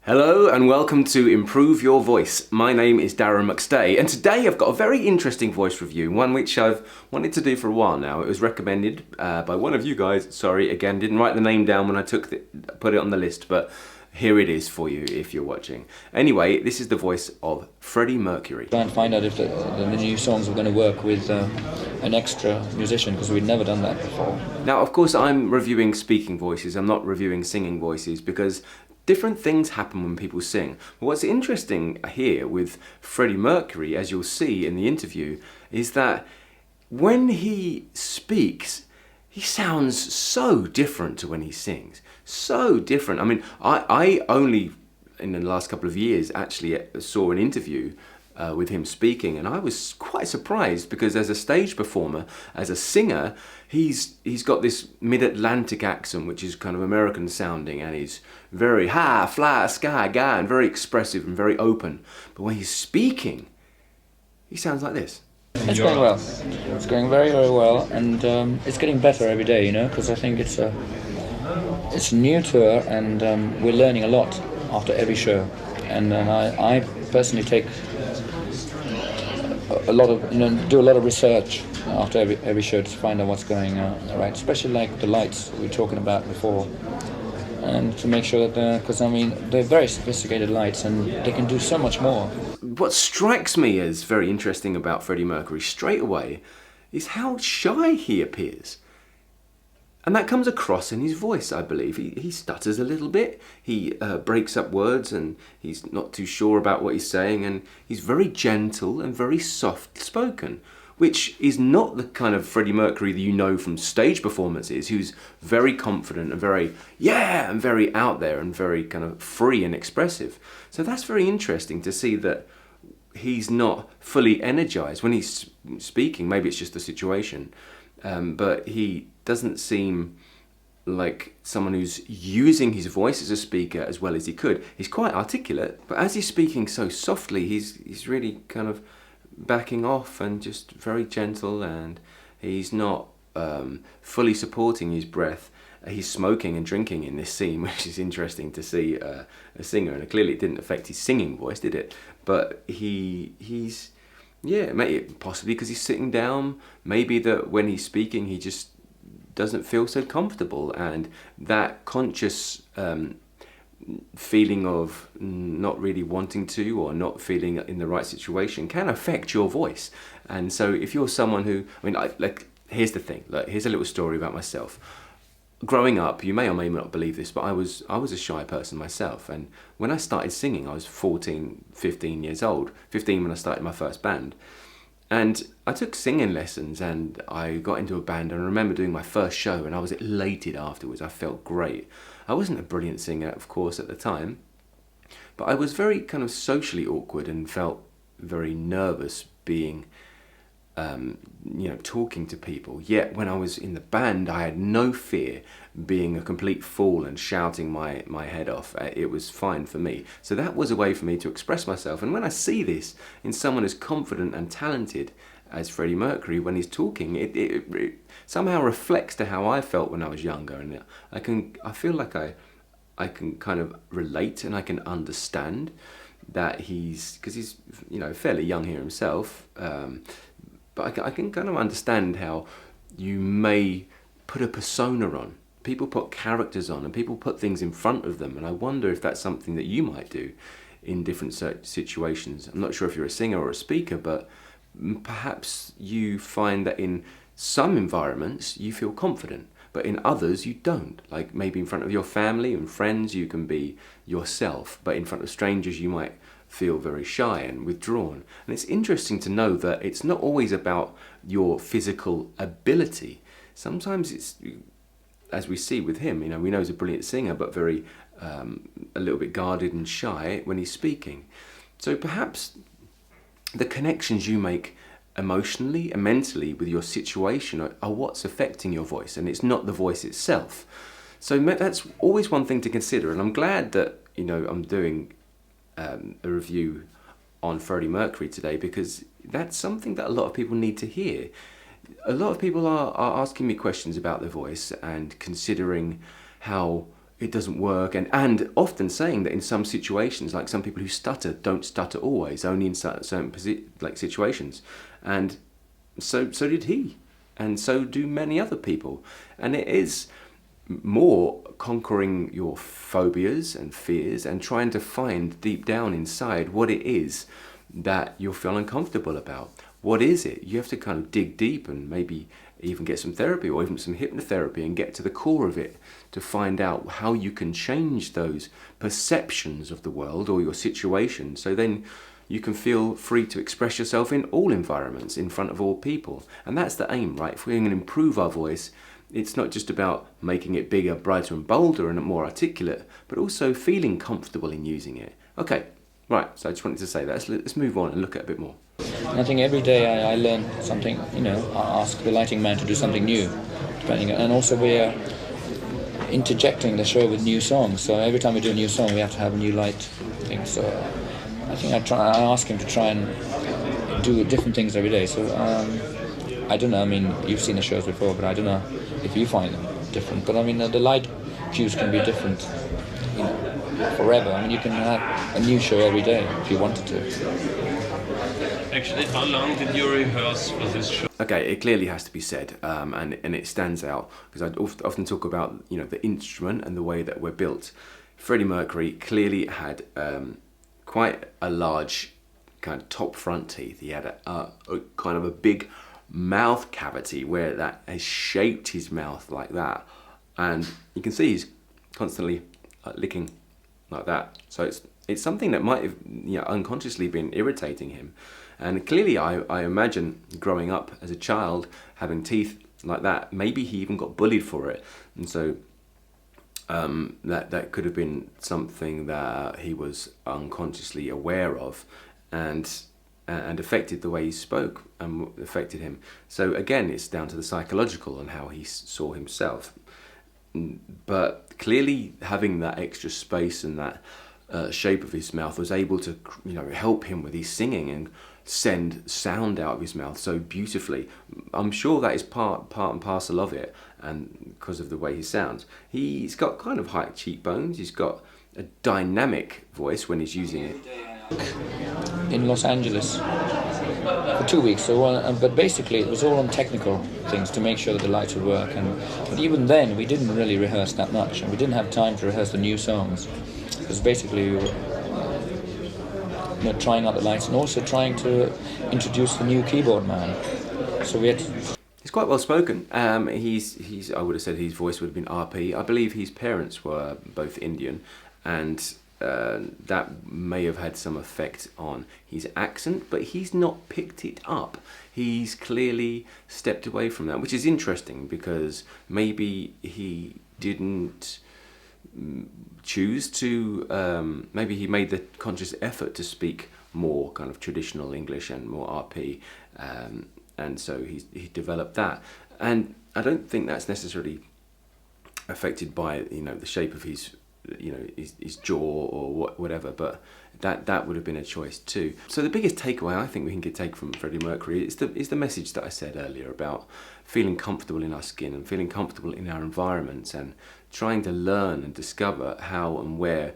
Hello and welcome to Improve Your Voice. My name is Darren McStay and today I've got a very interesting voice review, one which I've wanted to do for a while now. It was recommended by one of you guys. Sorry, again, didn't write the name down when I put it on the list, but here it is for you if you're watching. Anyway, this is the voice of Freddie Mercury. Try and find out if the new songs were going to work with an extra musician, because we'd never done that before. Now, of course, I'm reviewing speaking voices. I'm not reviewing singing voices because different things happen when people sing. What's interesting here with Freddie Mercury, as you'll see in the interview, is that when he speaks, he sounds so different to when he sings. So different. I mean, I only, in the last couple of years, actually saw an interview with him speaking, and I was quite surprised because as a stage performer, as a singer, he's got this mid-Atlantic accent which is kind of American sounding, and he's very high, fly, sky guy, and very expressive and very open. But when he's speaking, he sounds like this. It's going well. It's going very, very well, and it's getting better every day, you know, because I think it's a new tour, and we're learning a lot after every show. And I personally take a lot of, do a lot of research after every show to find out what's going on, right? Especially like the lights we were talking about before, and to make sure that, because I mean, they're very sophisticated lights and they can do so much more. What strikes me as very interesting about Freddie Mercury straight away is how shy he appears. And that comes across in his voice, I believe. He stutters a little bit, he breaks up words, and he's not too sure about what he's saying, and he's very gentle and very soft-spoken, which is not the kind of Freddie Mercury that you know from stage performances, who's very confident and very, and very out there and very kind of free and expressive. So that's very interesting to see that he's not fully energized when he's speaking. Maybe it's just the situation, but he doesn't seem like someone who's using his voice as a speaker as well as he could. He's quite articulate, but as he's speaking so softly, he's really kind of backing off and just very gentle, and he's not fully supporting his breath. He's smoking and drinking in this scene, which is interesting to see a singer, and clearly it didn't affect his singing voice, did it? But he's maybe possibly because he's sitting down, maybe that when he's speaking he just doesn't feel so comfortable, and that conscious feeling of not really wanting to or not feeling in the right situation can affect your voice. And so if you're someone who, here's the thing, here's a little story about myself. Growing up, you may or may not believe this, but I was a shy person myself, and when I started singing I was 14, 15 years old, 15 when I started my first band. And I took singing lessons and I got into a band, and I remember doing my first show and I was elated afterwards. I felt great. I wasn't a brilliant singer, of course, at the time, but I was very kind of socially awkward and felt very nervous being, talking to people. Yet when I was in the band, I had no fear being a complete fool and shouting my head off. It was fine for me. So that was a way for me to express myself. And when I see this in someone as confident and talented as Freddie Mercury, when he's talking, it somehow reflects to how I felt when I was younger. And I feel like I can kind of relate and I can understand that because he's fairly young here himself. But I can kind of understand how you may put a persona on. People put characters on and people put things in front of them. And I wonder if that's something that you might do in different situations. I'm not sure if you're a singer or a speaker, but perhaps you find that in some environments you feel confident, but in others you don't. Like maybe in front of your family and friends you can be yourself, but in front of strangers you might feel very shy and withdrawn. And it's interesting to know that it's not always about your physical ability. Sometimes it's, as we see with him, we know he's a brilliant singer, but very a little bit guarded and shy when he's speaking. So perhaps the connections you make emotionally and mentally with your situation are what's affecting your voice, and it's not the voice itself. So that's always one thing to consider, and I'm glad that I'm doing a review on Freddie Mercury today, because that's something that a lot of people need to hear. A lot of people are asking me questions about their voice and considering how it doesn't work, and often saying that in some situations, like some people who stutter don't stutter always, only in certain situations, and so did he, and so do many other people. And it is more conquering your phobias and fears and trying to find deep down inside what it is that you'll feel uncomfortable about. What is it? You have to kind of dig deep and maybe even get some therapy or even some hypnotherapy and get to the core of it to find out how you can change those perceptions of the world or your situation, so then you can feel free to express yourself in all environments, in front of all people. And that's the aim, right? If we're going to improve our voice, it's not just about making it bigger, brighter and bolder and more articulate, but also feeling comfortable in using it. Okay, right, so I just wanted to say that. Let's move on and look at a bit more. I think every day I learn something, I ask the lighting man to do something new, and also we're interjecting the show with new songs, so every time we do a new song we have to have a new light thing, so I think I ask him to try and do different things every day, so I don't know, I mean, you've seen the shows before, but I don't know if you find them different, but I mean the light cues can be different, forever. I mean, you can have a new show every day if you wanted to. Actually, how long did you rehearse for this show? Okay, it clearly has to be said, and it stands out because I often talk about the instrument and the way that we're built. Freddie Mercury clearly had quite a large kind of top front teeth. He had a kind of a big mouth cavity where that has shaped his mouth like that, and you can see he's constantly licking like that. So it's something that might have unconsciously been irritating him. And clearly, I imagine growing up as a child, having teeth like that, maybe he even got bullied for it. And so that could have been something that he was unconsciously aware of and affected the way he spoke and affected him. So again, it's down to the psychological and how he saw himself. But clearly having that extra space and that shape of his mouth was able to help him with his singing and send sound out of his mouth so beautifully. I'm sure that is part and parcel of it, and because of the way he sounds. He's got kind of high cheekbones, he's got a dynamic voice when he's using it. In Los Angeles for 2 weeks, but basically it was all on technical things to make sure that the lights would work, but even then we didn't really rehearse that much, and we didn't have time to rehearse the new songs, because basically we were trying out the lights and also trying to introduce the new keyboard man. So we had He's quite well spoken. He's I would have said his voice would have been RP. I believe his parents were both Indian, and that may have had some effect on his accent, but he's not picked it up. He's clearly stepped away from that, which is interesting because maybe he didn't choose to, maybe he made the conscious effort to speak more kind of traditional English and more RP, and so he developed that. And I don't think that's necessarily affected by the shape of his his jaw or whatever, but that would have been a choice too. So the biggest takeaway I think we can take from Freddie Mercury is the message that I said earlier about feeling comfortable in our skin and feeling comfortable in our environments and trying to learn and discover how and where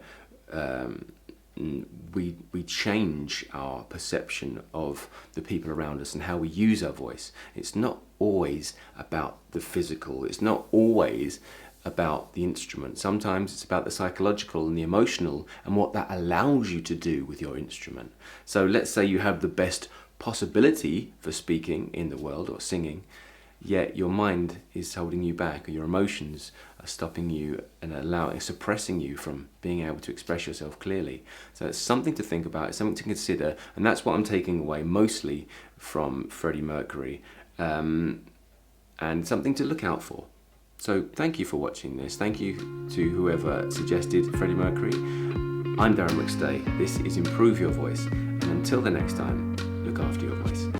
we change our perception of the people around us and how we use our voice. It's not always about the physical, it's not always about the instrument. Sometimes it's about the psychological and the emotional and what that allows you to do with your instrument. So let's say you have the best possibility for speaking in the world or singing, yet your mind is holding you back, or your emotions are stopping you and suppressing you from being able to express yourself clearly. So it's something to think about, it's something to consider, and that's what I'm taking away mostly from Freddie Mercury, and something to look out for. So thank you for watching this. Thank you to whoever suggested Freddie Mercury. I'm Darren McStay. This is Improve Your Voice. And until the next time, look after your voice.